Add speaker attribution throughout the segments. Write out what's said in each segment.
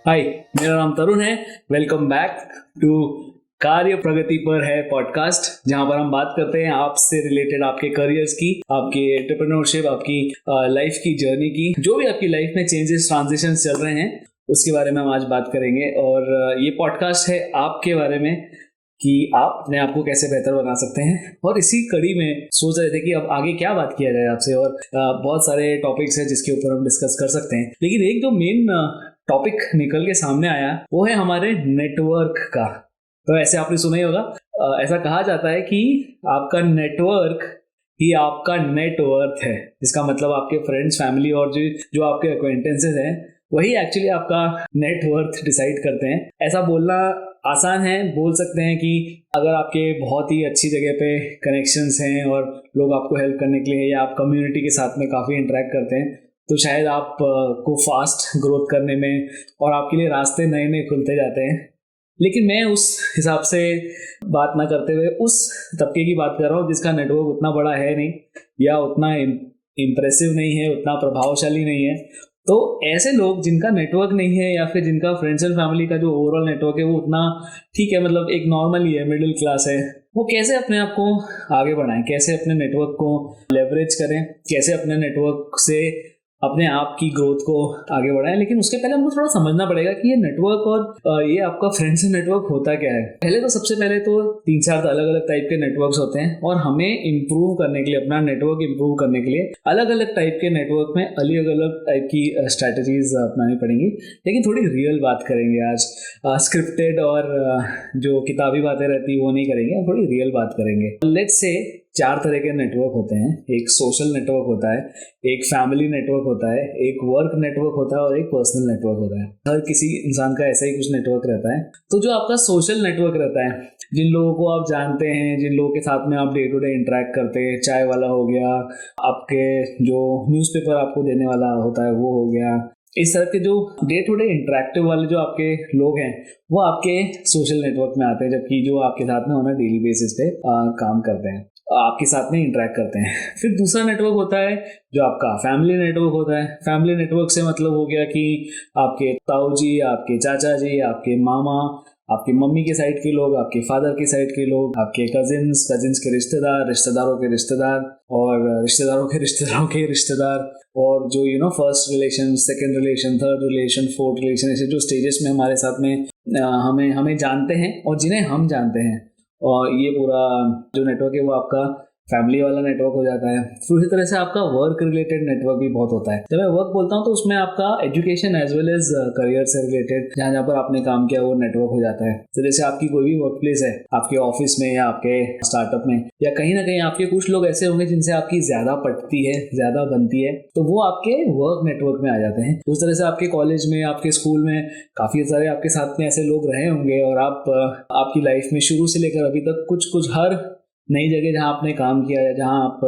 Speaker 1: हाय, मेरा नाम तरुण है। वेलकम बैक टू कार्य प्रगति पर है पॉडकास्ट, जहां पर हम बात करते हैं आपसे रिलेटेड आपके करियर्स की, आपके एंटरप्रेन्योरशिप, आपकी लाइफ की जर्नी की, जो भी आपकी लाइफ में चेंजेस ट्रांजिशन चल रहे हैं उसके बारे में हम आज बात करेंगे। और ये पॉडकास्ट है आपके बारे में कि आप अपने आप को कैसे बेहतर बना सकते हैं। और इसी कड़ी में सोच रहे थे कि अब आगे क्या बात किया जाए आपसे, और बहुत सारे टॉपिक्स हैं जिसके ऊपर हम डिस्कस कर सकते हैं, लेकिन एक जो मेन टॉपिक निकल के सामने आया वो है हमारे नेटवर्क का। तो ऐसे आपने सुना ही होगा, ऐसा कहा जाता है कि आपका नेटवर्क ही आपका नेटवर्थ है, जिसका मतलब आपके फ्रेंड्स, फैमिली और जो आपके अक्वेंटेंसेस हैं वही एक्चुअली आपका नेटवर्थ डिसाइड करते हैं। ऐसा बोलना आसान है, बोल सकते हैं कि अगर आपके बहुत ही अच्छी जगह पे कनेक्शंस हैं और लोग आपको हेल्प करने के लिए या आप कम्युनिटी के साथ में काफ़ी इंटरेक्ट करते हैं, तो शायद आप को फास्ट ग्रोथ करने में और आपके लिए रास्ते नए नए खुलते जाते हैं। लेकिन मैं उस हिसाब से बात ना करते हुए उस तबके की बात कर रहा हूँ जिसका नेटवर्क उतना बड़ा है नहीं, या उतना इम्प्रेसिव नहीं है, उतना प्रभावशाली नहीं है। तो ऐसे लोग जिनका नेटवर्क नहीं है, या फिर जिनका फ्रेंड्स एंड फैमिली का जो ओवरऑल नेटवर्क है वो उतना ठीक है, मतलब एक नॉर्मल ही है, मिडिल क्लास है, वो कैसे अपने आप को आगे बढ़ाएं, कैसे अपने नेटवर्क को लेवरेज करें, कैसे अपने नेटवर्क से अपने आप की ग्रोथ को आगे बढ़ाएं। लेकिन उसके पहले हमको थोड़ा समझना पड़ेगा कि ये नेटवर्क और ये आपका फ्रेंड्स नेटवर्क होता क्या है। पहले तो सबसे पहले तो 3-4 अलग अलग टाइप के नेटवर्क्स होते हैं, और हमें इम्प्रूव करने के लिए, अपना नेटवर्क इम्प्रूव करने के लिए अलग अलग टाइप के नेटवर्क में अलग अलग टाइप की स्ट्रैटेजीज अपनानी पड़ेंगी। लेकिन थोड़ी रियल बात करेंगे आज, स्क्रिप्टेड और जो किताबी बातें रहती है वो नहीं करेंगे, थोड़ी रियल बात करेंगे। लेट्स से 4 तरह के नेटवर्क होते हैं। एक सोशल नेटवर्क होता है, एक फैमिली नेटवर्क होता है, एक वर्क नेटवर्क होता है और एक पर्सनल नेटवर्क होता है। हर किसी इंसान का ऐसा ही कुछ नेटवर्क रहता है। तो जो आपका सोशल नेटवर्क रहता है, जिन लोगों को आप जानते हैं, जिन लोगों के साथ में आप डे टू डे इंटरेक्ट करते हैं, चाय वाला हो गया, आपके जो न्यूज़पेपर आपको देने वाला होता है वो हो गया, इस तरह के जो डे टू डे इंटरेक्टिव वाले जो आपके लोग हैं वो आपके सोशल नेटवर्क में आते हैं, जबकि जो आपके साथ में उन्हें डेली बेसिस पे काम करते हैं, आपके साथ में इंटरेक्ट करते हैं। फिर दूसरा नेटवर्क होता है जो आपका फैमिली नेटवर्क होता है। फैमिली नेटवर्क से मतलब हो गया कि आपके ताऊ जी, आपके चाचा जी, आपके मामा, आपकी मम्मी के साइड के लोग, आपके फादर के साइड के लोग, आपके कजिन्स के रिश्तेदार, रिश्तेदारों के रिश्तेदार, और रिश्तेदारों के रिश्तेदारों के रिश्तेदार, और जो first relation, second relation, third relation, fourth relation, ऐसे जो स्टेजेस में हमारे साथ में हमें जानते हैं और जिन्हें हम जानते हैं। और ये पूरा जो नेटवर्क है वो आपका फैमिली वाला नेटवर्क हो जाता है। फिर इसी तरह से आपका वर्क रिलेटेड नेटवर्क भी बहुत होता है। जब मैं वर्क बोलता हूँ तो उसमें आपका education as well as career से रिलेटेड जहाँ पर आपने काम किया वो नेटवर्क हो जाता है। तो जैसे आपकी कोई भी वर्क प्लेस है, आपके ऑफिस में या आपके स्टार्टअप में, या कहीं ना कहीं आपके कुछ लोग ऐसे होंगे जिनसे आपकी ज्यादा पटती है, ज्यादा बनती है, तो वो आपके वर्क नेटवर्क में आ जाते हैं। उस तरह से आपके कॉलेज में, आपके स्कूल में काफी सारे आपके साथ में ऐसे लोग रहे होंगे, और आपकी लाइफ में शुरू से लेकर अभी तक कुछ हर नई जगह जहाँ आपने काम किया या जहाँ आप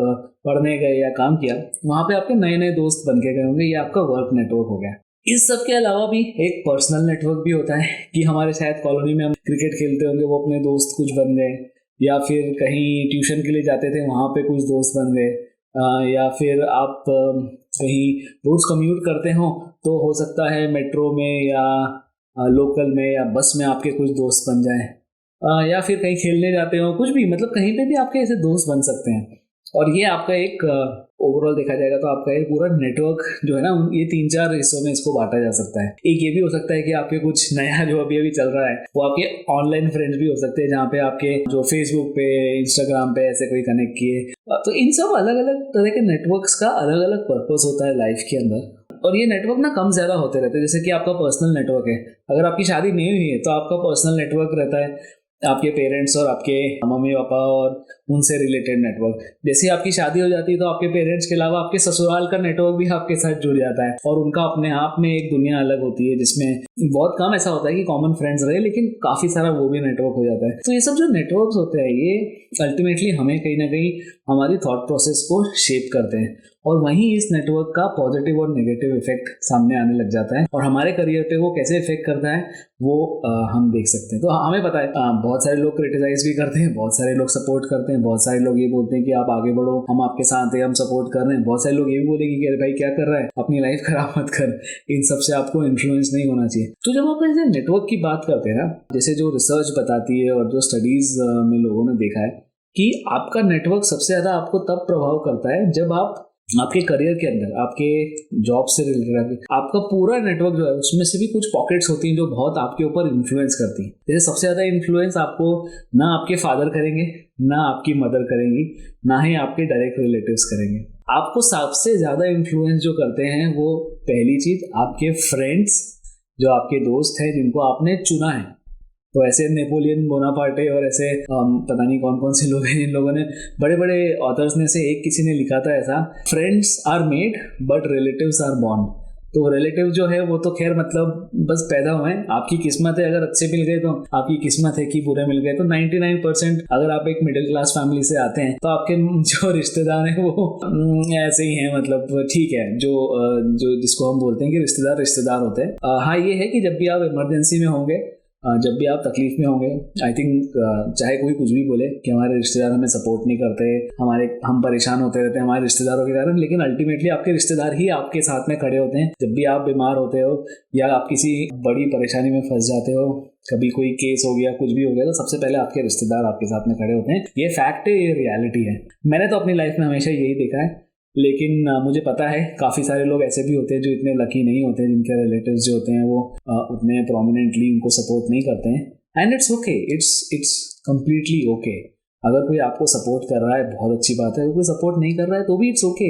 Speaker 1: पढ़ने गए या काम किया, वहाँ पे आपके नए नए दोस्त बन के गए होंगे। ये आपका वर्क नेटवर्क हो गया। इस सब के अलावा भी एक पर्सनल नेटवर्क भी होता है कि हमारे शायद कॉलोनी में हम क्रिकेट खेलते होंगे, वो अपने दोस्त कुछ बन गए, या फिर कहीं ट्यूशन के लिए जाते थे वहाँ पे कुछ दोस्त बन गए, या फिर आप कहीं रोज कम्यूट करते हो तो हो सकता है मेट्रो में या लोकल में या बस में आपके कुछ दोस्त बन जाए, या फिर कहीं खेलने जाते हो, कुछ भी, मतलब कहीं पे भी आपके ऐसे दोस्त बन सकते हैं। और ये आपका एक ओवरऑल देखा जाएगा तो आपका एक पूरा नेटवर्क जो है ना, ये 3-4 हिस्सों में इसको बांटा जा सकता है। एक ये भी हो सकता है कि आपके कुछ नया जो अभी चल रहा है वो आपके ऑनलाइन फ्रेंड्स भी हो सकते हैं, जहाँ पे आपके जो फेसबुक पे, इंस्टाग्राम पे ऐसे कोई कनेक्ट किए। तो इन सब अलग अलग तरह के नेटवर्क्स का अलग अलग पर्पस होता है लाइफ के अंदर, और ये नेटवर्क ना कम ज्यादा होते रहते हैं। जैसे कि आपका पर्सनल नेटवर्क है, अगर आपकी शादी नहीं हुई है तो आपका पर्सनल नेटवर्क रहता है आपके पेरेंट्स और आपके मम्मी पापा और उनसे रिलेटेड नेटवर्क। जैसे आपकी शादी हो जाती है तो आपके पेरेंट्स के अलावा आपके ससुराल का नेटवर्क भी आपके साथ जुड़ जाता है, और उनका अपने आप में एक दुनिया अलग होती है, जिसमें बहुत कम ऐसा होता है कि कॉमन फ्रेंड्स रहे, लेकिन काफी सारा वो भी नेटवर्क हो जाता है। तो ये सब जो नेटवर्क्स होते हैं ये अल्टीमेटली हमें कहीं ना कहीं हमारी थॉट प्रोसेस को शेप करते हैं, और वहीं इस नेटवर्क का पॉजिटिव और नेगेटिव इफेक्ट सामने आने लग जाता है और हमारे करियर पे वो कैसे इफेक्ट करता है वो हम देख सकते हैं। तो हमें पता है बहुत सारे लोग क्रिटिसाइज भी करते हैं, बहुत सारे लोग सपोर्ट करते हैं, बहुत सारे लोग ये बोलते हैं कि आप आगे बढ़ो, हम आपके साथ हैं, हम सपोर्ट कर रहे हैं। बहुत सारे लोग ये भी बोलेंगे कि अरे भाई क्या कर रहा है, अपनी लाइफ खराब मत कर। इन सब से आपको इन्फ्लुएंस नहीं होना चाहिए। तो जब आप ऐसे नेटवर्क की बात करते हैं ना, जैसे जो रिसर्च बताती है और जो स्टडीज में लोगों ने देखा है कि आपका नेटवर्क सबसे ज्यादा आपको तब प्रभाव करता है जब आप आपके करियर के अंदर, आपके जॉब से रिलेटेड आपका पूरा नेटवर्क जो है उसमें से भी कुछ पॉकेट्स होती हैं जो बहुत आपके ऊपर इन्फ्लुएंस करती हैं। जैसे सबसे ज्यादा इन्फ्लुएंस आपको ना आपके फादर करेंगे, ना आपकी मदर करेंगी, ना ही आपके डायरेक्ट रिलेटिव्स करेंगे। आपको सबसे ज्यादा इन्फ्लुएंस जो करते हैं वो पहली चीज आपके फ्रेंड्स, जो आपके दोस्त हैं जिनको आपने चुना है। तो ऐसे नेपोलियन बोनापार्टे और ऐसे पता नहीं कौन कौन से लोग हैं जिन लोगों ने, बड़े बड़े ऑथर्स ने से एक किसी ने लिखा था ऐसा, friends are made but relatives are born. तो रिलेटिव जो है वो तो खैर मतलब बस पैदा हुए हैं, आपकी किस्मत है, अगर अच्छे मिल गए तो आपकी किस्मत है कि बुरे मिल गए। तो 99% अगर आप एक मिडिल क्लास फैमिली से आते हैं तो आपके जो रिश्तेदार हैं वो ऐसे ही हैं, मतलब ठीक है, जो जिसको हम बोलते हैं कि रिश्तेदार होते हैं। हाँ ये है कि जब भी आप इमरजेंसी में होंगे, जब भी आप तकलीफ में होंगे, आई थिंक चाहे कोई कुछ भी बोले कि हमारे रिश्तेदार हमें सपोर्ट नहीं करते, हम परेशान होते रहते हैं हमारे रिश्तेदारों के कारण, लेकिन अल्टीमेटली आपके रिश्तेदार ही आपके साथ में खड़े होते हैं। जब भी आप बीमार होते हो या आप किसी बड़ी परेशानी में फंस जाते हो, कभी कोई केस हो गया, कुछ भी हो गया, तो सबसे पहले आपके रिश्तेदार आपके साथ में खड़े होते हैं। ये फैक्ट है, ये रियलिटी है। मैंने तो अपनी लाइफ में हमेशा यही देखा है, लेकिन मुझे पता है काफ़ी सारे लोग ऐसे भी होते हैं जो इतने लकी नहीं होते, जिनके रिलेटिव्स जो होते हैं वो उतने प्रोमिनेंटली उनको सपोर्ट नहीं करते हैं। And it's okay, it's completely okay. अगर कोई आपको सपोर्ट कर रहा है बहुत अच्छी बात है, अगर कोई सपोर्ट नहीं कर रहा है तो भी इट्स ओके,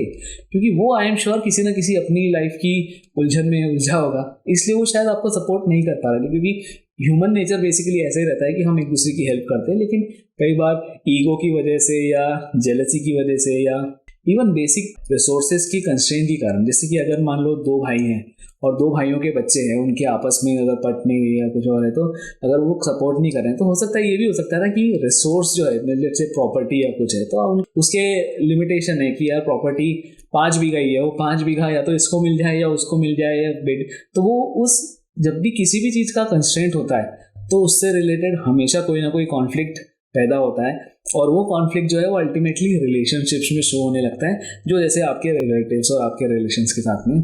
Speaker 1: क्योंकि वो आई एम श्योर किसी न किसी अपनी लाइफ की उलझन में उलझा होगा, इसलिए वो शायद आपको सपोर्ट नहीं कर पा रहा। क्योंकि ह्यूमन नेचर बेसिकली ऐसा ही रहता है कि हम एक दूसरे की हेल्प करते हैं, लेकिन कई बार ईगो की वजह से या जेलसी की वजह से या इवन बेसिक रिसोर्सेज की कंस्ट्रेंट के कारण, जैसे कि अगर मान लो 2 भाई हैं और 2 भाइयों के बच्चे हैं, उनके आपस में अगर पट नहीं रही या कुछ और है, तो अगर वो सपोर्ट नहीं करें तो हो सकता है, ये भी हो सकता है ना कि रिसोर्स जो है, लेट्स से प्रॉपर्टी या कुछ है, तो उसके लिमिटेशन है कि यार प्रॉपर्टी 5 बीघा ही है, वो 5 बीघा या तो इसको मिल जाए या उसको मिल जाए या बेड, तो वो उस जब भी किसी भी चीज़ का कंस्ट्रेंट होता है तो उससे रिलेटेड हमेशा कोई ना कोई कॉन्फ्लिक्ट पैदा होता है, और वो कॉन्फ्लिक्ट जो है वो अल्टीमेटली रिलेशनशिप्स में शो होने लगता है, जो जैसे आपके रिलेटिव्स और आपके रिलेशंस के साथ में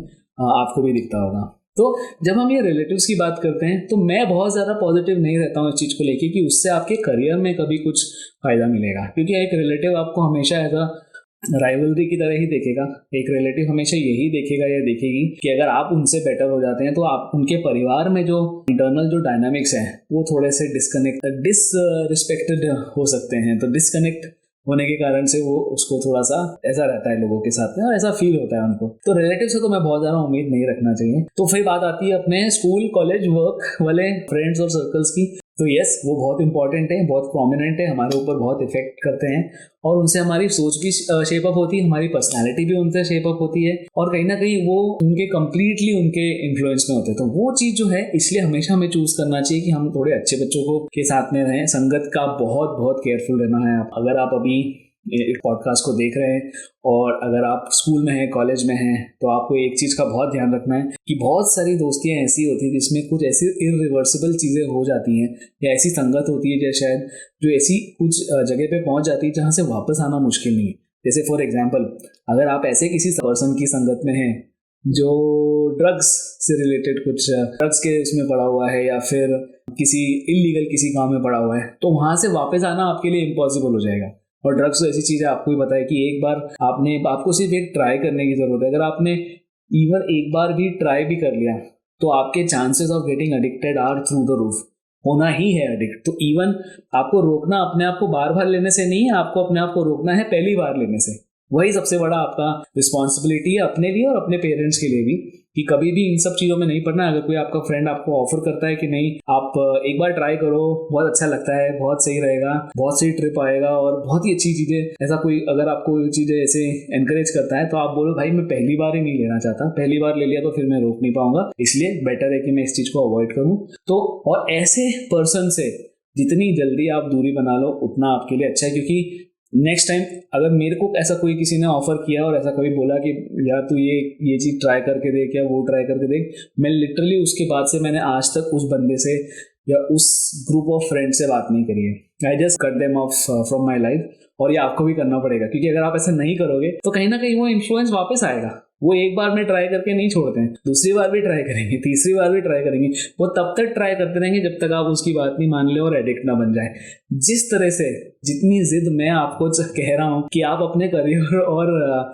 Speaker 1: आपको भी दिखता होगा। तो जब हम ये रिलेटिव्स की बात करते हैं तो मैं बहुत ज़्यादा पॉजिटिव नहीं रहता हूँ इस चीज़ को लेके कि उससे आपके करियर में कभी कुछ फ़ायदा मिलेगा, क्योंकि एक रिलेटिव आपको हमेशा एज अ राइवलरी की तरह ही देखेगा। एक रिलेटिव हमेशा यही देखेगा या देखेगी कि अगर आप उनसे बेटर हो जाते हैं तो आप उनके परिवार में जो इंटरनल जो डायनामिक्स हैं वो थोड़े से डिसरिस्पेक्टेड हो सकते हैं। तो डिस्कनेक्ट होने के कारण से वो उसको थोड़ा सा ऐसा रहता है लोगों के साथ में, और ऐसा फील होता है उनको। तो रिलेटिव से तो मैं बहुत ज़्यादा उम्मीद नहीं रखना चाहिए। तो फिर बात आती है अपने स्कूल कॉलेज वर्क वाले फ्रेंड्स और सर्कल्स की। तो यस, वो बहुत इंपॉर्टेंट है, बहुत प्रोमिनेंट है, हमारे ऊपर बहुत इफेक्ट करते हैं, और उनसे हमारी सोच भी शेप अप होती है, हमारी पर्सनालिटी भी उनसे शेप अप होती है, और कहीं ना कहीं वो कंप्लीटली उनके इन्फ्लुएंस में होते हैं। तो वो चीज़ जो है, इसलिए हमेशा हमें चूज करना चाहिए कि हम थोड़े अच्छे बच्चों को के साथ में रहें। संगत का बहुत बहुत केयरफुल रहना है। अगर आप अभी इस पॉडकास्ट को देख रहे हैं और अगर आप स्कूल में हैं, कॉलेज में हैं, तो आपको एक चीज़ का बहुत ध्यान रखना है कि बहुत सारी दोस्तियाँ ऐसी होती हैं जिसमें कुछ ऐसी इरिवर्सिबल चीज़ें हो जाती हैं, या ऐसी संगत होती है जो ऐसी कुछ जगह पे पहुंच जाती है जहाँ से वापस आना मुश्किल नहीं है। जैसे फॉर एग्जाम्पल, अगर आप ऐसे किसी पर्सन की संगत में हैं जो ड्रग्स से रिलेटेड कुछ ड्रग्स के उसमें पड़ा हुआ है, या फिर किसी इलीगल किसी काम में पड़ा हुआ है, तो वहाँ से वापस आना आपके लिए इम्पॉसिबल हो जाएगा। और ड्रग्स तो ऐसी चीज़ है, आपको भी पता है कि एक बार आपको सिर्फ एक ट्राई करने की ज़रूरत है। अगर आपने इवन एक बार भी ट्राई भी कर लिया तो आपके chances of getting addicted are through the roof. होना ही है एडिक्ट। तो इवन आपको रोकना अपने आप को बार बार लेने से नहीं है, आपको अपने आप को रोकना है पहली बार लेने से। वही सबसे बड़ा आपका रिस्पॉन्सिबिलिटी है, अपने लिए और अपने पेरेंट्स के लिए भी, कि कभी भी इन सब चीज़ों में नहीं पड़ना। अगर कोई आपका फ्रेंड आपको ऑफर करता है कि नहीं आप एक बार ट्राई करो, बहुत अच्छा लगता है, बहुत सही रहेगा, बहुत सही ट्रिप आएगा और बहुत ही अच्छी चीज़ें, ऐसा कोई अगर आपको चीज़ें ऐसे एनकरेज करता है तो आप बोलो भाई मैं पहली बार ही नहीं लेना चाहता, पहली बार ले लिया तो फिर मैं रोक नहीं पाऊंगा, इसलिए बेटर है कि मैं इस चीज़ को अवॉइड करूँ। तो और ऐसे पर्सन से जितनी जल्दी आप दूरी बना लो उतना आपके लिए अच्छा है, क्योंकि नेक्स्ट टाइम अगर मेरे को ऐसा कोई किसी ने ऑफर किया और ऐसा कभी बोला कि यार तू ये चीज़ ट्राई करके देख या वो ट्राई करके देख, मैं लिटरली उसके बाद से मैंने आज तक उस बंदे से या उस ग्रुप ऑफ फ्रेंड से बात नहीं करी है। I just cut them of from my life. और ये आपको भी करना पड़ेगा, क्योंकि अगर आप ऐसा नहीं करोगे तो कहीं ना कहीं वो इन्फ्लुएंस वापस आएगा। वो एक बार में ट्राई करके नहीं छोड़ते हैं, दूसरी बार भी ट्राई करेंगे, तीसरी बार भी ट्राई करेंगे। वो तब तक ट्राई करते रहेंगे जब तक आप उसकी बात नहीं मान ले और एडिक्ट ना बन जाए। जिस तरह से जितनी जिद मैं आपको कह रहा हूँ कि आप अपने करियर और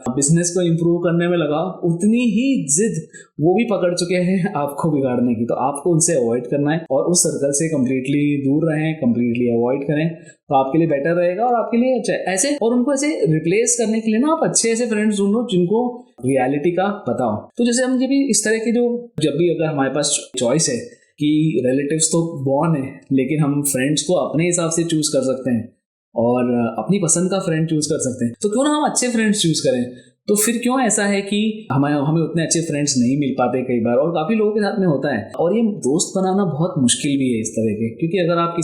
Speaker 1: बिजनेस को इम्प्रूव करने में लगाओ, उतनी ही जिद वो भी पकड़ चुके हैं आपको बिगाड़ने की। तो आपको उनसे अवॉइड करना है और उस सर्कल से कम्प्लीटली दूर रहें, कम्प्लीटली अवॉइड करें, तो आपके लिए बेटर रहेगा और आपके लिए अच्छा है। ऐसे और उनको ऐसे रिप्लेस करने के लिए ना आप अच्छे ऐसे फ्रेंड्स ढूंढो जिनको रियलिटी का पता हो। तो जैसे हम जब भी इस तरह के जब भी अगर हमारे पास चॉइस है कि रिलेटिव्स तो बॉर्न है, लेकिन हम फ्रेंड्स को अपने हिसाब से चूज कर सकते हैं और अपनी पसंद का फ्रेंड चूज कर सकते हैं, तो क्यों ना हम अच्छे फ्रेंड्स चूज करें। तो फिर क्यों ऐसा है कि हमें उतने अच्छे फ्रेंड्स नहीं मिल पाते कई बार, और काफ़ी लोगों के साथ में होता है। और ये दोस्त बनाना बहुत मुश्किल भी है इस तरह के, क्योंकि अगर आप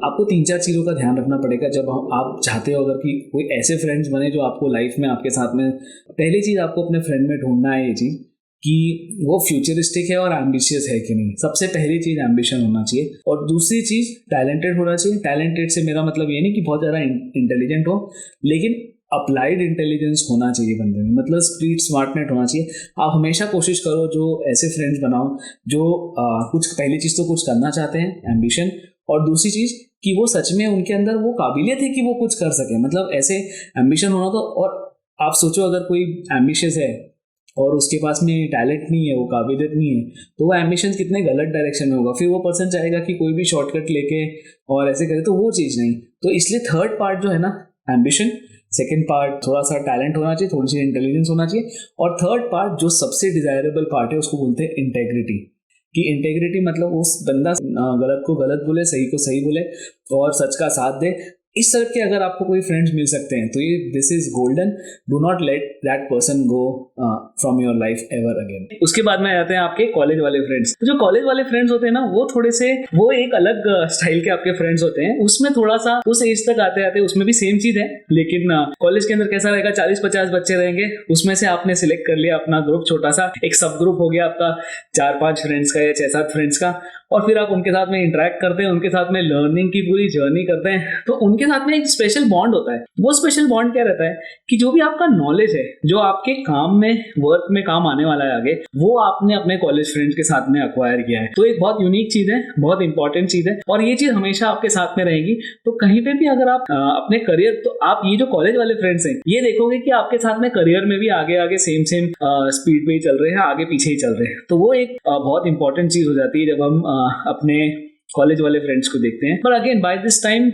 Speaker 1: आपको 3-4 चीज़ों का ध्यान रखना पड़ेगा जब आप चाहते हो अगर कि कोई ऐसे फ्रेंड्स बने जो आपको लाइफ में आपके साथ में। पहली चीज़ आपको अपने फ्रेंड में ढूंढना है ये चीज़ कि वो फ्यूचरिस्टिक है और एम्बिशियस है कि नहीं। सबसे पहली चीज़ एम्बिशन होना चाहिए, और दूसरी चीज़ टैलेंटेड होना चाहिए। टैलेंटेड से मेरा मतलब ये नहीं कि बहुत ज़्यादा इंटेलिजेंट हो, लेकिन अप्लाइड इंटेलिजेंस होना चाहिए बंदे में, मतलब स्ट्रीट स्मार्टनेट होना चाहिए। आप हमेशा कोशिश करो जो ऐसे फ्रेंड्स बनाओ जो कुछ, पहली चीज़ तो कुछ करना चाहते हैं, एम्बिशन, और दूसरी चीज़ कि वो सच में उनके अंदर वो काबिलियत है कि वो कुछ कर सके। मतलब ऐसे एम्बिशन होना तो, और आप सोचो अगर कोई एम्बिशियस है और उसके पास में टैलेंट नहीं है, वो काबिलियत नहीं है, तो वो एम्बिशन कितने गलत डायरेक्शन में होगा। फिर वो पर्सन चाहेगा कि कोई भी शॉर्टकट लेके और ऐसे करे, तो वो चीज़ नहीं। तो इसलिए थर्ड पार्ट जो है ना, एम्बिशन, सेकेंड पार्ट थोड़ा सा टैलेंट होना चाहिए, थोड़ी सी इंटेलिजेंस होना चाहिए, और थर्ड पार्ट जो सबसे डिजायरेबल पार्ट है उसको बोलते हैं इंटेग्रिटी। कि इंटेग्रिटी मतलब उस बंदा गलत को गलत बोले, सही को सही बोले और सच का साथ दे। इस तरह के अगर आपको कोई फ्रेंड्स मिल सकते हैं तो ये this is golden. Do not let that person go from your life ever again. उसके बाद में आ जाते हैं आपके कॉलेज वाले फ्रेंड्स। तो जो कॉलेज वाले फ्रेंड्स होते हैं ना, वो थोड़े से वो एक अलग स्टाइल के आपके फ्रेंड्स होते हैं। उसमें थोड़ा सा उस एज तक आते आते उसमें भी सेम चीज है, लेकिन कॉलेज के अंदर कैसा रहेगा, 40-50 बच्चे रहेंगे, उसमें से आपने सिलेक्ट कर लिया अपना ग्रुप, छोटा सा एक सब ग्रुप हो गया आपका 4-5 फ्रेंड्स का या 6-7 फ्रेंड्स का, और फिर आप उनके साथ में इंटरेक्ट करते हैं, उनके साथ में लर्निंग की पूरी जर्नी करते हैं। तो उनके साथ में एक स्पेशल बॉन्ड होता है। वो स्पेशल बॉन्ड क्या रहता है कि जो भी आपका नॉलेज है, जो आपके काम में, वर्क में काम आने वाला है आगे, वो आपने अपने कॉलेज फ्रेंड्स के साथ में अक्वायर किया है। तो एक बहुत यूनिक चीज है, बहुत इंपॉर्टेंट चीज है, और ये चीज हमेशा आपके साथ में रहेगी। तो कहीं पे भी अगर आप अपने करियर, तो आप ये जो कॉलेज वाले फ्रेंड्स हैं, ये देखोगे कि आपके साथ में करियर में भी आगे आगे सेम स्पीड पे ही चल रहे हैं, आगे पीछे ही चल रहे हैं। तो वो एक बहुत इंपॉर्टेंट चीज हो जाती है जब हम अपने कॉलेज वाले फ्रेंड्स को देखते हैं। पर अगेन बाय दिस टाइम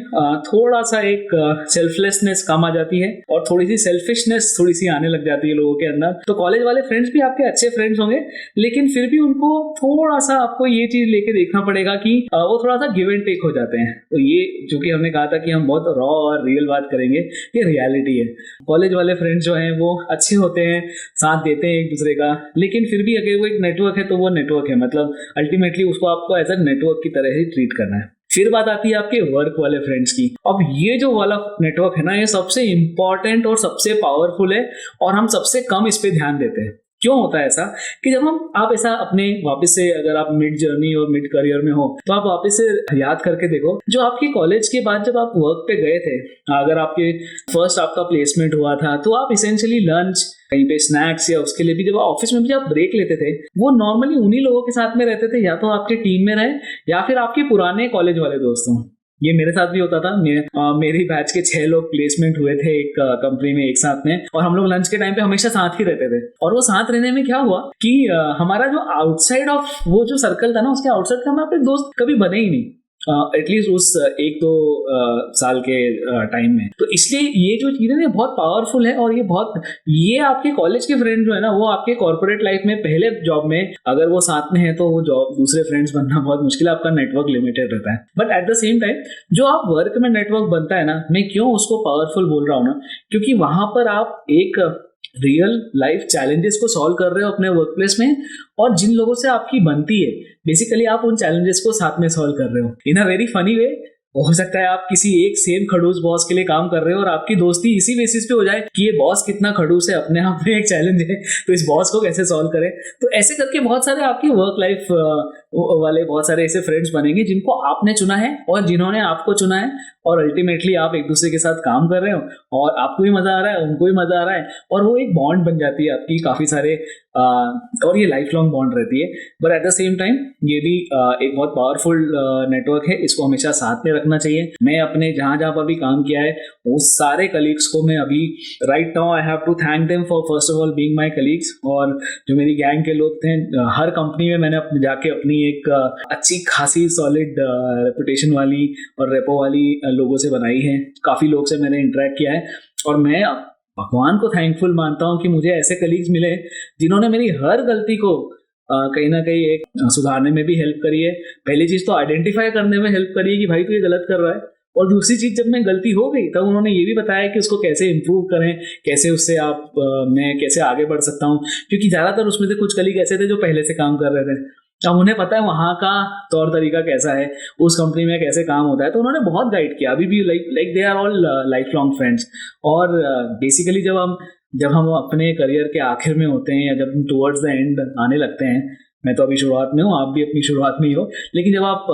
Speaker 1: थोड़ा सा एक सेल्फलेसनेस कम आ जाती है और थोड़ी सी सेल्फिशनेस थोड़ी सी आने लग जाती है लोगों के अंदर। तो कॉलेज वाले फ्रेंड्स भी आपके अच्छे फ्रेंड्स होंगे, लेकिन फिर भी उनको थोड़ा सा आपको ये चीज लेके देखना पड़ेगा कि वो थोड़ा सा गिव एंड टेक हो जाते हैं। तो ये जो कि हमने कहा था कि हम बहुत रॉ और रियल बात करेंगे, ये रियलिटी है। कॉलेज वाले फ्रेंड्स जो हैं वो अच्छे होते हैं, साथ देते हैं एक दूसरे का, लेकिन फिर भी अगर वो एक नेटवर्क है तो वो नेटवर्क है, मतलब अल्टीमेटली उसको आपको एज अ नेटवर्क की तरह ही ट्रीट करना है। फिर बात आती है आपके वर्क वाले फ्रेंड्स की। अब ये जो वाला नेटवर्क है ना, ये सबसे इंपॉर्टेंट और सबसे पावरफुल है, और हम सबसे कम इस पे ध्यान देते हैं। क्यों होता है ऐसा कि जब आप ऐसा अपने वापस से, अगर आप मिड जर्नी और मिड करियर में हो, तो आप वापस से याद करके देखो, जो आपके कॉलेज के बाद जब आप वर्क पे गए थे, अगर आपके फर्स्ट आपका प्लेसमेंट हुआ था, तो आप इसेंशियली लंच, कहीं पे स्नैक्स, या उसके लिए भी जब ऑफिस में भी आप ब्रेक लेते थे, वो नॉर्मली उन्हीं लोगों के साथ में रहते थे, या तो आपके टीम में रहे या फिर आपके पुराने कॉलेज वाले दोस्त हों। ये मेरे साथ भी होता था। मेरी बैच के 6 लोग प्लेसमेंट हुए थे एक कंपनी में एक साथ में, और हम लोग लंच के टाइम पे हमेशा साथ ही रहते थे। और वो साथ रहने में क्या हुआ कि हमारा जो आउटसाइड ऑफ वो जो सर्कल था ना, उसके आउटसाइड का हमारे दोस्त कभी बने ही नहीं, एटलीस्ट उस 1-2 साल के टाइम में। तो इसलिए ये जो चीज़ है ना, बहुत पावरफुल है, और ये आपके कॉलेज के फ्रेंड जो है ना, वो आपके कॉर्पोरेट लाइफ में, पहले जॉब में अगर वो साथ में है तो वो जॉब, दूसरे फ्रेंड्स बनना बहुत मुश्किल है, आपका नेटवर्क लिमिटेड रहता है। But at the same time जो आप वर्क में नेटवर्क बनता है ना, मैं क्यों उसको पावरफुल बोल रहा हूँ ना, क्योंकि वहां पर आप एक रियल लाइफ चैलेंजेस को सॉल्व कर रहे हो अपने वर्क प्लेस में, और जिन लोगों से आपकी बनती है, बेसिकली आप उन चैलेंजेस को साथ में सॉल्व कर रहे हो इन अ वेरी फनी वे। हो सकता है आप किसी एक सेम खड़ूस बॉस के लिए काम कर रहे हो और आपकी दोस्ती इसी बेसिस पे हो जाए कि ये बॉस कितना खड़ूस है, अपने आप में एक चैलेंज है, तो इस बॉस को कैसे सॉल्व करें। तो ऐसे करके बहुत सारे आपकी वर्क लाइफ वाले बहुत सारे ऐसे फ्रेंड्स बनेंगे जिनको आपने चुना है और जिन्होंने आपको चुना है, और अल्टीमेटली आप एक दूसरे के साथ काम कर रहे हो और आपको भी मजा आ रहा है, उनको भी मजा आ रहा है, और वो एक बॉन्ड बन जाती है आपकी काफी सारे और ये लाइफ लॉन्ग बॉन्ड रहती है। But at the same time ये भी एक बहुत पावरफुल नेटवर्क है, इसको हमेशा साथ में रखना चाहिए। मैं अपने जहाँ जहाँ पर भी काम किया है वो सारे कलीग्स को मैं अभी right now I have to thank them for first of all being my colleagues. और जो मेरी गैंग के लोग थे, हर कंपनी में मैंने जाके अपनी एक अच्छी खासी सॉलिड रेपुटेशन वाली और रेपो वाली लोगों से बनाई है। काफ़ी लोग से मैंने इंटरेक्ट किया है और मैं भगवान को थैंकफुल मानता हूँ कि मुझे ऐसे कलीग्स मिले जिन्होंने मेरी हर गलती को कहीं ना कहीं एक सुधारने में भी हेल्प करी है। पहली चीज़ तो आइडेंटिफाई करने में हेल्प करी है कि भाई तू ये गलत कर रहा है, और दूसरी चीज़ जब मैं गलती हो गई तब उन्होंने ये भी बताया कि उसको कैसे इम्प्रूव करें, कैसे उससे मैं कैसे आगे बढ़ सकता हूँ। क्योंकि ज़्यादातर उसमें से कुछ कलीग ऐसे थे जो पहले से काम कर रहे थे, अब उन्हें पता है वहाँ का तौर तरीका कैसा है, उस कंपनी में कैसे काम होता है, तो उन्होंने बहुत गाइड किया। अभी भी like they are all life long friends. और बेसिकली जब हम अपने करियर के आखिर में होते हैं या जब हम टुवर्ड्स द एंड आने लगते हैं, मैं तो अभी शुरुआत में हूँ, आप भी अपनी शुरुआत में ही हो, लेकिन जब आप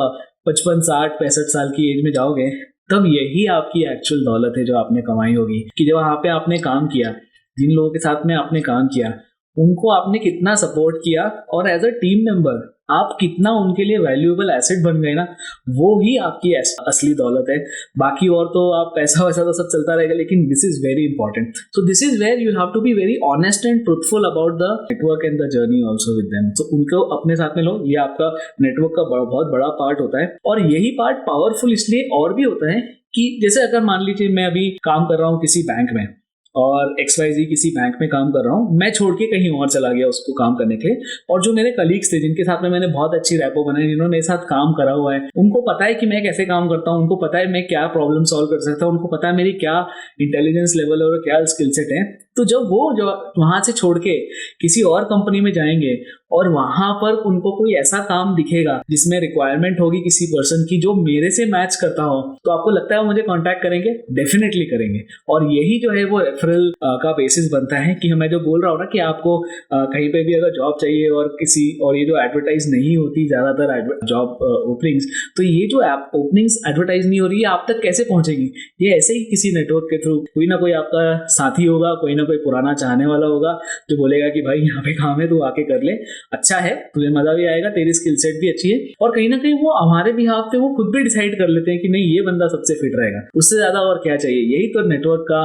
Speaker 1: 55, 60, 65 साल की एज में जाओगे तब यही आपकी एक्चुअल दौलत है जो आपने कमाई होगी। कि जब वहाँ पे आपने काम किया, जिन लोगों के साथ में आपने काम किया उनको आपने कितना सपोर्ट किया, और एज अ टीम मेंबर आप कितना उनके लिए वैल्यूएबल एसेट बन गए ना, वो ही आपकी असली दौलत है। बाकी और तो आप पैसा वैसा तो सब चलता रहेगा, लेकिन this is very important. So this is where you have to be very honest and truthful about the network and the journey also with them. तो उनको अपने साथ में लो, ये आपका नेटवर्क का बहुत बड़ा पार्ट होता है। और यही पार्ट पावरफुल इसलिए और भी होता है कि जैसे अगर मान लीजिए मैं अभी काम कर रहा हूँ किसी बैंक में और XYZ किसी बैंक में काम कर रहा हूँ, मैं छोड़ के कहीं और चला गया उसको काम करने के लिए, और जो मेरे कलीग्स थे जिनके साथ में मैंने बहुत अच्छी रैपो बनाई, जिन्होंने मेरे साथ काम करा हुआ है, उनको पता है कि मैं कैसे काम करता हूँ, उनको पता है मैं क्या प्रॉब्लम सॉल्व कर सकता हूँ, उनको पता है मेरी क्या इंटेलिजेंस लेवल और क्या स्किल सेट है। तो जब वो जो वहां से छोड़ के किसी और कंपनी में जाएंगे और वहां पर उनको कोई ऐसा काम दिखेगा जिसमें रिक्वायरमेंट होगी किसी पर्सन की जो मेरे से मैच करता हो, तो आपको लगता है वो मुझे कांटेक्ट करेंगे? डेफिनेटली करेंगे। और यही जो है वो रेफरल का बेसिस बनता है कि मैं जो बोल रहा हूँ ना कि आपको कहीं पे भी अगर जॉब चाहिए और ये जो एडवर्टाइज नहीं होती ज्यादातर जॉब ओपनिंग्स, तो ये जो ओपनिंग्स एडवर्टाइज नहीं हो रही है आप तक कैसे पहुंचेगी? ये ऐसे ही किसी नेटवर्क के थ्रू कोई ना कोई आपका साथी होगा, कोई ना कोई पुराना चाहने वाला होगा जो बोलेगा कि भाई यहाँ पे काम है, तू आके कर ले, अच्छा है, तुझे मजा भी आएगा, तेरी स्किल सेट भी अच्छी है। और कहीं ना कहीं वो हमारे बिहाफ पे वो खुद भी डिसाइड कर लेते हैं कि नहीं ये बंदा सबसे फिट रहेगा, उससे ज्यादा और क्या चाहिए। यही तो नेटवर्क का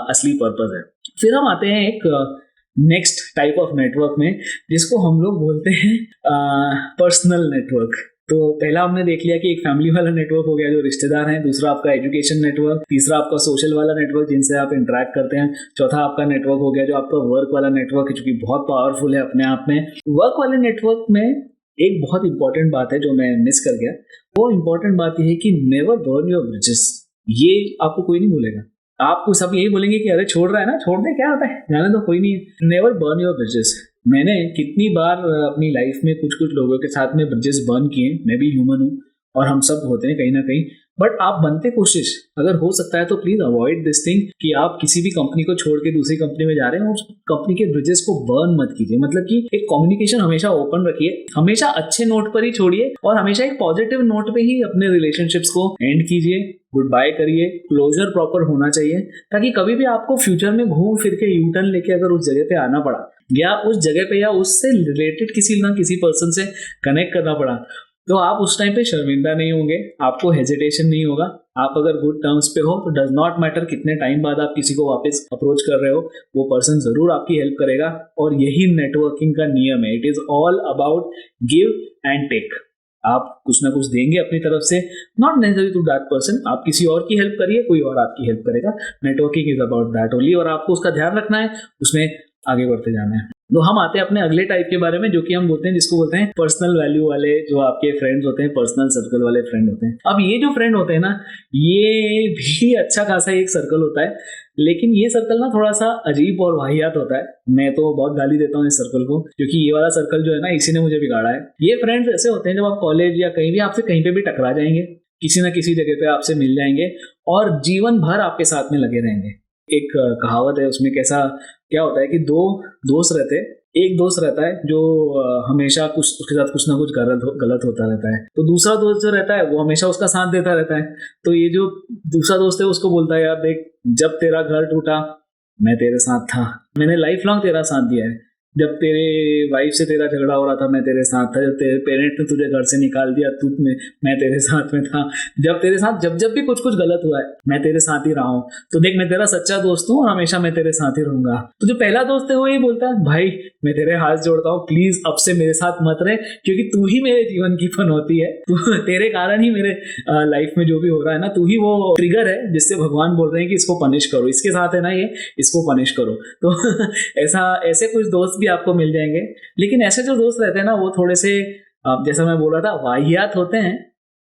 Speaker 1: असली पर्पस है। फिर हम आते हैं एक नेक्स्ट टाइप ऑफ नेटवर्क में जिसको हम लोग बोलते हैं पर्सनल नेटवर्क। तो पहला हमने देख लिया कि एक फैमिली वाला नेटवर्क हो गया जो रिश्तेदार हैं, दूसरा आपका एजुकेशन नेटवर्क, तीसरा आपका सोशल वाला नेटवर्क जिनसे आप इंटरेक्ट करते हैं, चौथा आपका नेटवर्क हो गया जो आपका वर्क वाला नेटवर्क है जो कि बहुत पावरफुल है अपने आप में। वर्क वाले नेटवर्क में एक बहुत इंपॉर्टेंट बात है जो मैं मिस कर गया, वो इंपॉर्टेंट बात यह है कि नेवर बर्न योर ब्रिजेस। ये आपको कोई नहीं बोलेगा, आपको सब यही बोलेंगे कि अरे छोड़ रहा है ना, छोड़ दे, क्या होता है, जाने तो, कोई नहीं। Never burn your bridges. मैंने कितनी बार अपनी लाइफ में कुछ लोगों के साथ में ब्रिजेस बर्न किए, मैं भी ह्यूमन हूँ और हम सब होते हैं कहीं ना कहीं, बट आप बनते कोशिश अगर हो सकता है तो प्लीज अवॉइड दिस थिंग कि आप किसी भी कंपनी को छोड़ के दूसरी कंपनी में जा रहे हैं उस कंपनी के ब्रिजेस को बर्न मत कीजिए। मतलब कि एक कम्युनिकेशन हमेशा ओपन रखिए, हमेशा अच्छे नोट पर ही छोड़िए और हमेशा एक पॉजिटिव नोट पे ही अपने रिलेशनशिप्स को एंड कीजिए, गुड बाय करिए, क्लोजर प्रॉपर होना चाहिए, ताकि कभी भी आपको फ्यूचर में घूम फिर के यू टर्न लेके अगर उस जगह पे आना पड़ा या उस जगह पे या उससे रिलेटेड किसी ना किसी पर्सन से कनेक्ट करना पड़ा तो आप उस टाइम पे शर्मिंदा नहीं होंगे, आपको हेजिटेशन नहीं होगा। आप अगर गुड टर्म्स पे हो तो डज नॉट मैटर कितने टाइम बाद आप किसी को वापस अप्रोच कर रहे हो, वो पर्सन जरूर आपकी हेल्प करेगा। और यही नेटवर्किंग का नियम है, it is all about give and take. आप कुछ ना कुछ देंगे अपनी तरफ से, not necessary to that person, आप किसी और की हेल्प करिए, कोई और आपकी हेल्प करेगा। Networking is about that only, और आपको उसका ध्यान रखना है, उसमें आगे बढ़ते जाना है। तो हम आते हैं अपने अगले टाइप के बारे में जो कि हम बोलते हैं, जिसको बोलते हैं पर्सनल वैल्यू वाले जो आपके फ्रेंड्स होते हैं, पर्सनल सर्कल वाले फ्रेंड होते हैं। अब ये जो फ्रेंड होते हैं ना, ये भी अच्छा खासा एक सर्कल होता है, लेकिन ये सर्कल ना थोड़ा सा अजीब और वाहियात होता है। मैं तो बहुत गाली देता हूँ इस सर्कल को, क्योंकि ये वाला सर्कल जो है ना, इसी ने मुझे बिगाड़ा है। ये फ्रेंड्स ऐसे होते हैं जब आप कॉलेज या कहीं भी आपसे कहीं पे भी टकरा जाएंगे, किसी ना किसी जगह पे आपसे मिल जाएंगे और जीवन भर आपके साथ में लगे रहेंगे। एक कहावत है, उसमें कैसा क्या होता है कि दो दोस्त रहते हैं, एक दोस्त रहता है जो हमेशा कुछ उसके साथ कुछ ना कुछ गलत होता रहता है, तो दूसरा दोस्त जो रहता है वो हमेशा उसका साथ देता रहता है। तो ये जो दूसरा दोस्त है उसको बोलता है, यार देख, जब तेरा घर टूटा मैं तेरे साथ था, मैंने लाइफ लॉन्ग तेरा साथ दिया है। जब तेरे वाइफ से तेरा झगड़ा हो रहा था मैं तेरे साथ था, जब तेरे पेरेंट ने तुझे घर से निकाल दिया मैं तेरे साथ में था, जब तेरे साथ जब भी कुछ गलत हुआ है मैं तेरे साथ ही रहा हूँ। तो देख, मैं तेरा सच्चा दोस्त हूँ और हमेशा मैं तेरे साथ ही रहूंगा। तो जो पहला दोस्त है वो ये बोलता है, भाई मैं तेरे हाथ जोड़ता हूँ, प्लीज अब से मेरे साथ मत रहे, क्योंकि तू ही मेरे जीवन की पनौती है, तू तेरे कारण ही मेरे लाइफ में जो भी हो रहा है ना, तू ही वो ट्रिगर है जिससे भगवान बोल रहे हैं कि इसको पनिश करो, इसके साथ है ना ये, इसको पनिश करो। तो ऐसे कुछ दोस्त भी आपको मिल जाएंगे। लेकिन ऐसे जो दोस्त रहते हैं ना वो थोड़े से जैसा मैं बोल रहा था वाहियात होते हैं,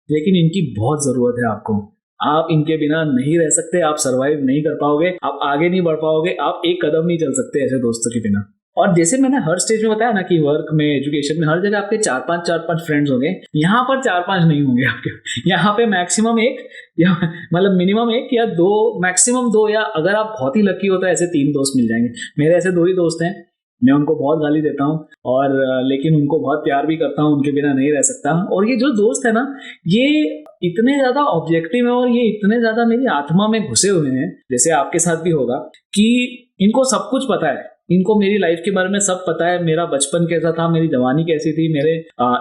Speaker 1: लेकिन इनकी बहुत जरूरत है आपको। आप इनके बिना नहीं रह सकते, आप सरवाइव नहीं कर पाओगे, आप आगे नहीं बढ़ पाओगे, आप एक कदम नहीं चल सकते ऐसे दोस्तों के बिना। और जैसे मैंने हर स्टेज में बताया ना कि वर्क में, एजुकेशन में, हर जगह आपके चार पांच फ्रेंड्स होंगे। यहाँ पर 4-5 नहीं होंगे आपके, यहाँ पे मैक्सिमम एक या मतलब मिनिमम एक या दो, मैक्सिमम दो, या अगर आप बहुत ही लकी हो तो ऐसे 3 दोस्त मिल जाएंगे। मेरे ऐसे 2 ही दोस्त हैं, मैं उनको बहुत गाली देता हूँ और लेकिन उनको बहुत प्यार भी करता हूँ, उनके बिना नहीं रह सकता। और ये जो दोस्त है ना, ये इतने ज्यादा ऑब्जेक्टिव है और ये इतने ज्यादा मेरी आत्मा में घुसे हुए हैं, जैसे आपके साथ भी होगा, कि इनको सब कुछ पता है, इनको मेरी लाइफ के बारे में सब पता है। मेरा बचपन कैसा था, मेरी जवानी कैसी थी, मेरे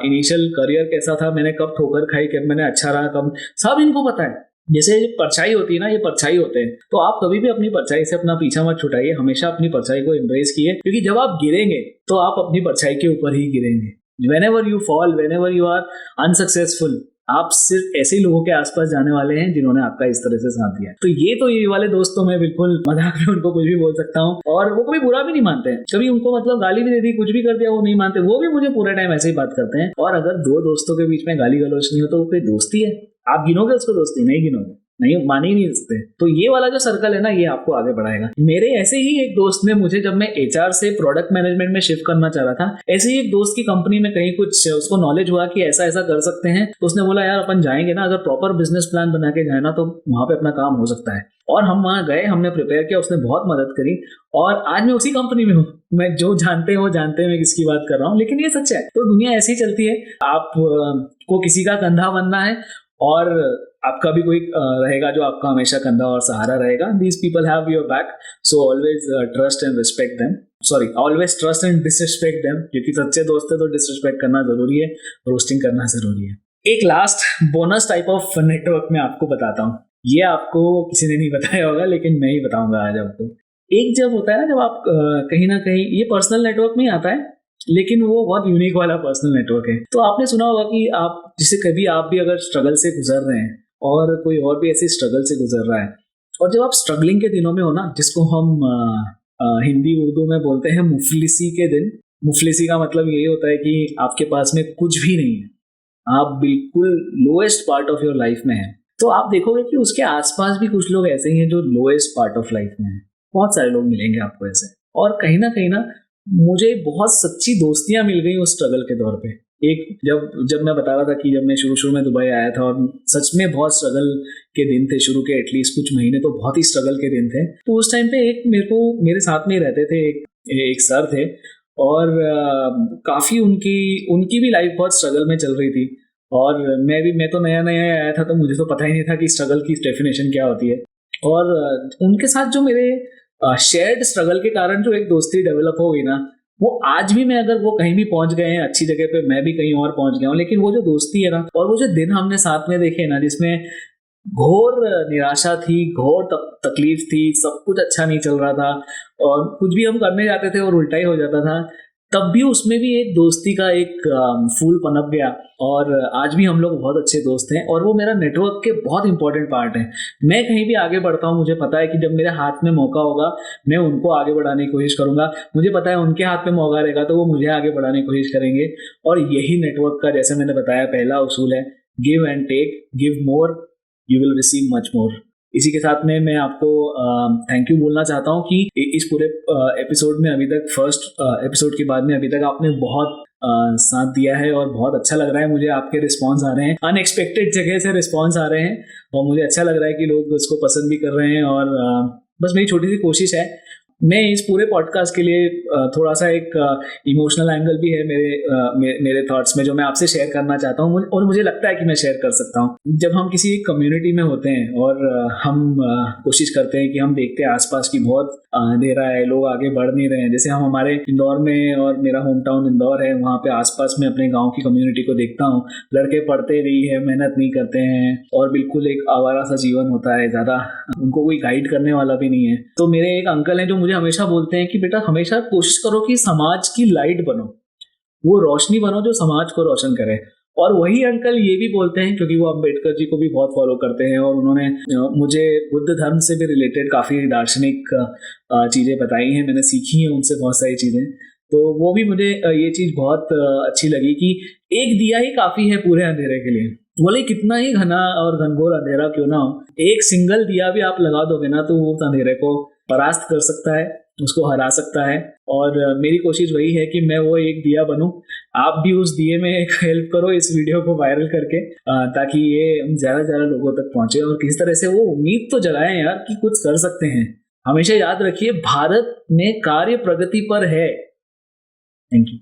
Speaker 1: इनिशियल करियर कैसा था, मैंने कब ठोकर खाई, कब मैंने अच्छा रहा, कब, सब इनको पता है। जैसे परछाई होती है ना, ये परछाई होते हैं, तो आप कभी भी अपनी परछाई से अपना पीछा मत छुटाइए, हमेशा अपनी परछाई को एम्ब्रेस कीजिए, क्योंकि जब आप गिरेंगे तो आप अपनी परछाई के ऊपर ही गिरेंगे। whenever you fall, whenever you are unsuccessful, आप सिर्फ ऐसे लोगों के आसपास जाने वाले हैं जिन्होंने आपका इस तरह से साथ दिया। तो ये वाले दोस्त तो मैं बिल्कुल मजाक में उनको कुछ भी बोल सकता हूँ, और वो कभी बुरा भी नहीं मानते हैं, कभी उनको मतलब गाली भी दे दी, कुछ भी कर दिया, वो नहीं मानते, वो भी मुझे पूरे टाइम ऐसे ही बात करते हैं। और अगर 2 दोस्तों के बीच में गाली गलौज नहीं हो तो वो कोई दोस्ती है? आप गिनोगे उसको दोस्ती? नहीं गिनोगे, नहीं, मान ही नहीं सकते। तो ये वाला जो सर्कल है ना, ये आपको आगे बढ़ाएगा। मेरे ऐसे ही एक दोस्त ने मुझे, जब मैं एचआर से प्रोडक्ट मैनेजमेंट में शिफ्ट करना चाह रहा था, ऐसे ही एक दोस्त की कंपनी में कहीं कुछ उसको नॉलेज हुआ कि ऐसा ऐसा कर सकते हैं, तो उसने बोला, यार अपन जाएंगे ना, अगर प्रॉपर बिजनेस प्लान बना के जाए ना तो वहां पे अपना काम हो सकता है। और हम वहां गए, हमने प्रिपेयर किया, उसने बहुत मदद करी, और आज मैं उसी कंपनी में हूँ। मैं जो जानते हैं वो जानते हैं मैं किसकी बात कर रहा हूँ, लेकिन ये सच है। तो दुनिया ऐसी चलती है, आप को किसी का कंधा बनना है और आपका भी कोई रहेगा जो आपका हमेशा कंधा और सहारा रहेगा। These people have your back, so always trust and respect them, sorry, always trust and disrespect them, क्योंकि सच्चे दोस्त है तो डिसरिस्पेक्ट करना जरूरी है, रोस्टिंग करना जरूरी है। एक last bonus type of network में आपको बताता हूँ, ये आपको किसी ने नहीं बताया होगा लेकिन मैं ही बताऊंगा आज आपको। एक जब होता है ना, जब आप कहीं ना कहीं, ये पर्सनल नेटवर्क में आता है लेकिन वो बहुत यूनिक वाला पर्सनल नेटवर्क है। तो आपने सुना होगा कि आप, जिसे कभी आप भी अगर स्ट्रगल से गुजर रहे हैं और कोई और भी ऐसी स्ट्रगल से गुजर रहा है, और जब आप स्ट्रगलिंग के दिनों में हो ना, जिसको हम हिंदी उर्दू में बोलते हैं मुफलिसी के दिन। मुफलिसी का मतलब यही होता है कि आपके पास में कुछ भी नहीं है, आप बिल्कुल lowest part of your life में है। तो आप देखोगे कि उसके आसपास भी कुछ लोग ऐसे ही हैं जो लोएस्ट पार्ट ऑफ लाइफ में है। बहुत सारे लोग मिलेंगे आपको ऐसे। और कहीं ना मुझे बहुत सच्ची दोस्तियां मिल गई उस स्ट्रगल के दौर पे। एक जब मैं बता रहा था कि जब मैं शुरू में दुबई आया था और सच में बहुत स्ट्रगल के दिन थे, शुरू के एटलीस्ट कुछ महीने तो बहुत ही स्ट्रगल के दिन थे। तो उस टाइम पे एक मेरे साथ में रहते थे, एक सर थे, और काफी उनकी भी लाइफ बहुत स्ट्रगल में चल रही थी। और मैं तो नया आया था, तो मुझे तो पता ही नहीं था कि स्ट्रगल की डेफिनेशन क्या होती है। और उनके साथ जो मेरे शेयर्ड स्ट्रगल के कारण जो एक दोस्ती डेवलप हो गई ना, वो आज भी, मैं अगर वो कहीं भी पहुंच गए हैं अच्छी जगह पे, मैं भी कहीं और पहुंच गया हूँ, लेकिन वो जो दोस्ती है ना, और वो जो दिन हमने साथ में देखे ना, जिसमें घोर निराशा थी, घोर तकलीफ थी, सब कुछ अच्छा नहीं चल रहा था, और कुछ भी हम करने जाते थे और उल्टा ही हो जाता था, तब भी उसमें भी एक दोस्ती का एक फूल पनप गया। और आज भी हम लोग बहुत अच्छे दोस्त हैं, और वो मेरा नेटवर्क के बहुत इंपॉर्टेंट पार्ट है। मैं कहीं भी आगे बढ़ता हूँ, मुझे पता है कि जब मेरे हाथ में मौका होगा मैं उनको आगे बढ़ाने की कोशिश करूंगा, मुझे पता है उनके हाथ में मौका रहेगा तो वो मुझे आगे बढ़ाने की कोशिश करेंगे। और यही नेटवर्क का, जैसे मैंने बताया, पहला उसूल है, give and take, give more you will receive much more. इसी के साथ में मैं आपको थैंक यू बोलना चाहता हूँ कि इस पूरे एपिसोड में, अभी तक फर्स्ट एपिसोड के बाद में अभी तक आपने बहुत साथ दिया है और बहुत अच्छा लग रहा है मुझे। आपके रिस्पॉन्स आ रहे हैं, अनएक्सपेक्टेड जगह से रिस्पॉन्स आ रहे हैं और मुझे अच्छा लग रहा है कि लोग उसको पसंद भी कर रहे हैं। और बस मेरी छोटी सी कोशिश है, मैं इस पूरे पॉडकास्ट के लिए थोड़ा सा एक इमोशनल एंगल भी है मेरे थॉट्स में जो मैं आपसे शेयर करना चाहता हूँ, और मुझे लगता है कि मैं शेयर कर सकता हूँ। जब हम किसी कम्युनिटी में होते हैं और हम कोशिश करते हैं कि हम देखते हैं आसपास की बहुत अंधेरा है, लोग आगे बढ़ नहीं रहे हैं। जैसे हम हमारे इंदौर में, और मेरा होम टाउन इंदौर है, वहाँ पे आसपास में अपने गाँव की कम्युनिटी को देखता हूँ, लड़के पढ़ते नहीं है, मेहनत नहीं करते हैं और बिल्कुल एक आवारा सा जीवन होता है, ज़्यादा उनको कोई गाइड करने वाला भी नहीं है। तो मेरे एक अंकल हैं जो मुझे हमेशा बोलते हैं कि बेटा हमेशा कोशिश करो कि समाज की लाइट बनो, वो रोशनी बनो जो समाज को रोशन करे। और वही अंकल ये भी बोलते हैं, क्योंकि वो अम्बेडकर जी को भी बहुत फॉलो करते हैं और उन्होंने मुझे बुद्ध धर्म से भी रिलेटेड काफ़ी दार्शनिक चीज़ें बताई हैं, मैंने सीखी हैं उनसे बहुत सारी चीज़ें। तो वो भी मुझे ये चीज़ बहुत अच्छी लगी कि एक दिया ही काफ़ी है पूरे अंधेरे के लिए। बोले कितना ही घना और घनघोर अंधेरा क्यों ना हो, एक सिंगल दिया भी आप लगा दोगे ना तो वो उस अंधेरे को परास्त कर सकता है, उसको हरा सकता है। और मेरी कोशिश वही है कि मैं वो एक दिया बनूं। आप भी उस दिए में एक हेल्प करो इस वीडियो को वायरल करके, ताकि ये ज़्यादा से ज़्यादा लोगों तक पहुंचे और किसी तरह से वो उम्मीद तो जगाएं यार कि कुछ कर सकते हैं। हमेशा याद रखिए, भारत में कार्य प्रगति पर है। Thank you.